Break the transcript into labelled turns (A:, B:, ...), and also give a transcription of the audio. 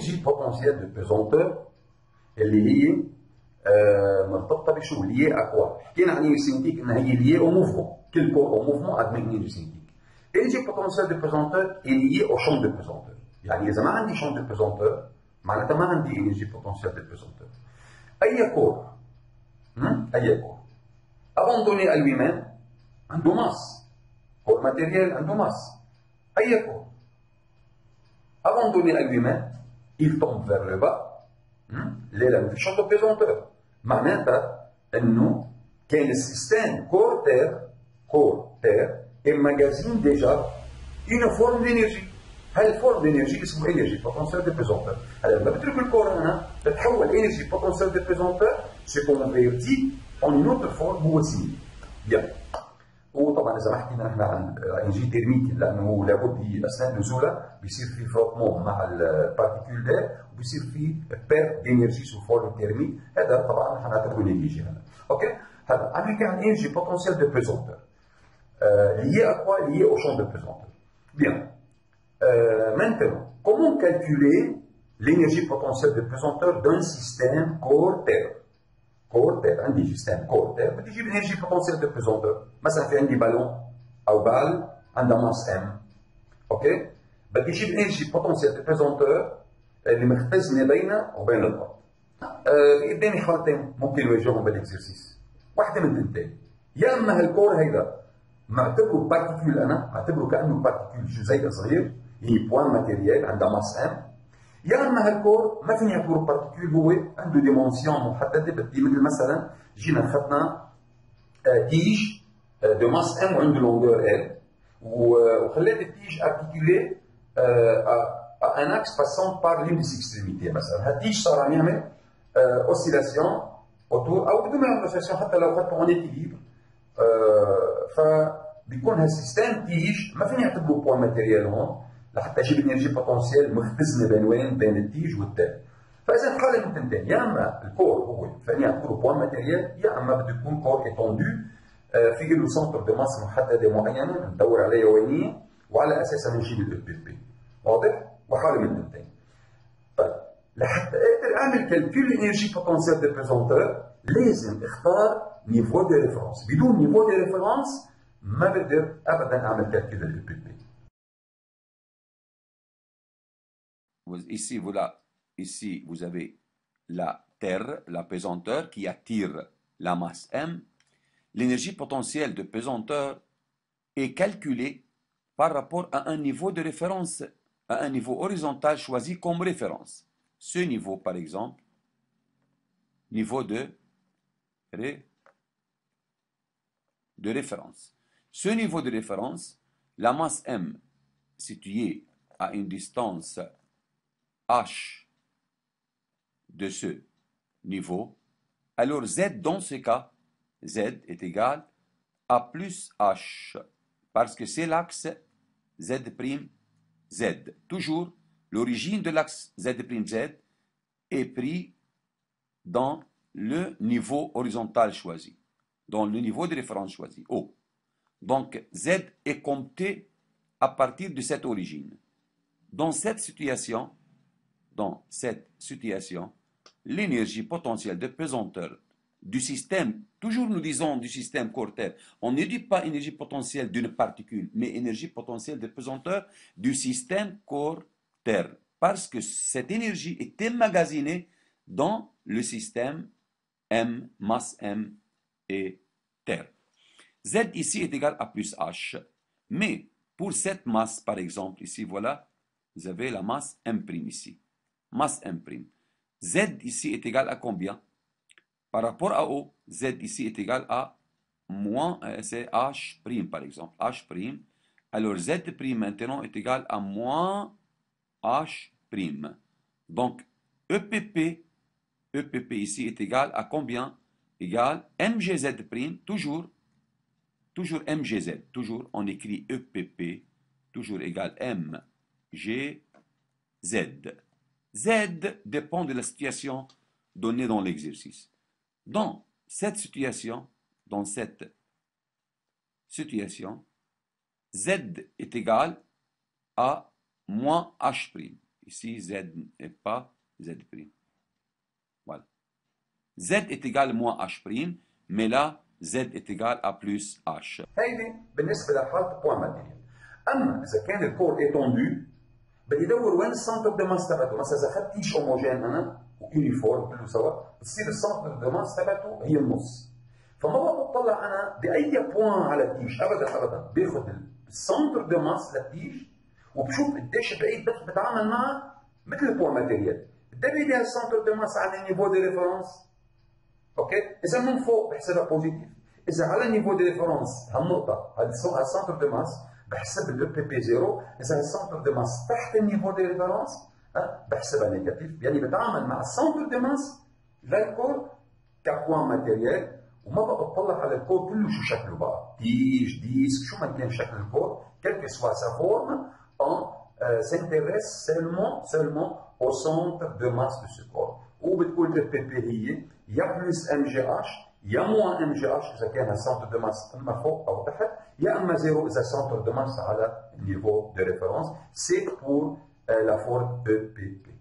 A: l'énergie potentielle de pesanteur اللي هي مرتبطه بشو liée à quoi؟ حكينا عن l'énergie cinétique انها هي liée au mouvement. Quel corps au mouvement a de l'énergie cinétique. L'énergie potentielle de pesanteur est liée au champ de pesanteur. يعني إذا ما عندي champ de pesanteur معناتها ما عندي énergie potentielle de pesanteur. أي كور أي كور abandonné à lui-même عنده masse. كور matériel عنده masse. أي كور abandonné à lui-même il tombe vers le bas. ليه؟ في champ de pesanteur. معناتها انه كان السيستم كور تير emmagasine déjà une forme d'énergie. هاي الفورم d'énergie اسمه énergie potentielle de pesanteur. هلا لما بترك الكور هنا بتتحول énergie potentielle de pesanteur se convertit en une autre forme هو سي. بيان. وطبعا اذا ما حكينا نحن عن انرجي تيرميك لانه لابد اثناء نزولها بيصير في فروتمون مع البارتيكول دير وبيصير في بيرت دينيرجي سو فورم تيرميك. هذا طبعا حنعتبره نيجي هلا. اوكي؟ هلا عم نحكي عن انرجي بوتنسيال دو بيزونتور. lié à quoi? Lié au champ de pesanteur. Bien. Maintenant, comment calculer l'énergie potentielle de pesanteur d'un système corps-terre? كور عندي سيستم كور بدي اجيب انرجي بوتنسيال دو بيزونتور. مثلا في عندي بالون او بال عندها ماس ام. اوكي بدي اجيب انرجي بوتنسيال دو بيزونتور اللي مختزنه بينها وبين الارض. في قدامي حالتين ممكن نواجههم بالاكزرسيس. واحده من تنتين، يا اما هالكور هيدا معتبره بارتيكول، انا معتبره كانه بارتيكول جزيء صغير هي بوان ماتيريال عندها ماس ام، يا اما هالكور ما فيني اعتبره بارتيكول، هو عنده ديمونسيون محدده. بدي مثل مثلا جينا اخذنا تيج دو ماس ام وعنده لونغور ال وخليت التيج ارتيكولي ان اكس باسون بار لين ديس اكستريميتي. مثلا هالتيج صار عم يعمل اوسيلاسيون اوتور او بدون ما يعمل اوسيلاسيون حتى لو اخذته اون اكيليبر. فبيكون هالسيستم تيج ما فيني اعتبره بوان ماتيريال هون لحتى اجيب انرجي بوتنسيال مختزنه بين وين؟ بين التيج والتال. فاذا حاله من تنتين، يا اما الكور هو فاني اعتبره بوان ماتيريال، يا اما بده يكون كور ايتوندو في له سنتر دو ماس محدده معينه ندور عليها وينيه وعلى اساسها بنجيب الاف بي بي. واضح؟ وحاله من تنتين. طيب لحتى اقدر اعمل كالكول الانرجي بوتنسيال دو بريزونتور لازم اختار نيفو دو ريفرنس. بدون نيفو دو ريفرنس ما بقدر ابدا اعمل كالكول الاف بي بي.
B: Ici, vous avez la Terre, la pesanteur qui attire la masse M. L'énergie potentielle de pesanteur est calculée par rapport à un niveau de référence, à un niveau horizontal choisi comme référence. Ce niveau, par exemple, niveau de référence. Ce niveau de référence, la masse M située à une distance H de ce niveau, alors Z dans ce cas, Z est égal à plus H, parce que c'est l'axe Z', toujours l'origine de l'axe Z', est pris dans le niveau horizontal choisi, dans le niveau de référence choisi, O. Donc Z est compté à partir de cette origine. Dans cette situation, l'énergie potentielle de pesanteur du système, toujours nous disons du système corps-terre, on ne dit pas énergie potentielle d'une particule, mais énergie potentielle de pesanteur du système corps-terre, parce que cette énergie est emmagasinée dans le système M, masse M et Terre. Z ici est égal à plus H, mais pour cette masse, par exemple, ici, voilà, vous avez la masse M' ici. Masse M'. Z ici est égal à combien? Par rapport à O, Z ici est égal à moins, c'est H', par exemple. H'. Alors Z' maintenant est égal à moins H'. Donc EPP ici est égal à combien? Égal MGZ', toujours MGZ. Toujours on écrit EPP, toujours égal MGZ. Z dépend de la situation donnée dans l'exercice. Dans cette situation, Z est égal à moins H'. ici Z et pas Z'. Voilà. Z est égal à moins H', mais là, Z est égal à plus H.
A: هيدي بالنسبة لحالة بوان ماتيريال. أما إذا كان الكور إيتوندو بدي أدور وين السنتر دو ماس تبعته، مثلا إذا أخذت تيش هوموجين أنا ويونيفورم كله سوا، بتصير السنتر دو ماس تبعته هي النص. فما بقى بطلع أنا بأي بوان على التيش أبدا أبدا، باخذ السنتر دو ماس للتيش وبشوف قديش بعيد بتعامل معها مثل البوان ماتيريال. بدي أبيع السنتر دو ماس على النيفو دي ريفرنس. اوكي؟ إذا من فوق بحسبها بوزيتيف، إذا على النيفو دي ريفرنس هالنقطة هذا السنتر دو ماس بحسب ال بي بي 0، إذا السنتر دو ماس تحت النيفو دي ريفرنس بحسبها نيجاتيف، يعني بتعامل مع السنتر دو ماس للكور كبوان ماتيريال، وما بقى بطلع على الكور كله شو شكله بقى، تيج ديسك شو ما كان شكل الكور، quelle que soit sa forme, on s'intéresse seulement au centre de masse de ce corps. وبتقول ال بي بي هي يا بلس ام جي اتش يا موان ام جي اتش اذا كان السنتر دو ماس اما فوق او تحت، يا اما زيرو اذا السنتر دو ماس على النيفو دو ريفرنس. سي بور لا فورم او بي بي.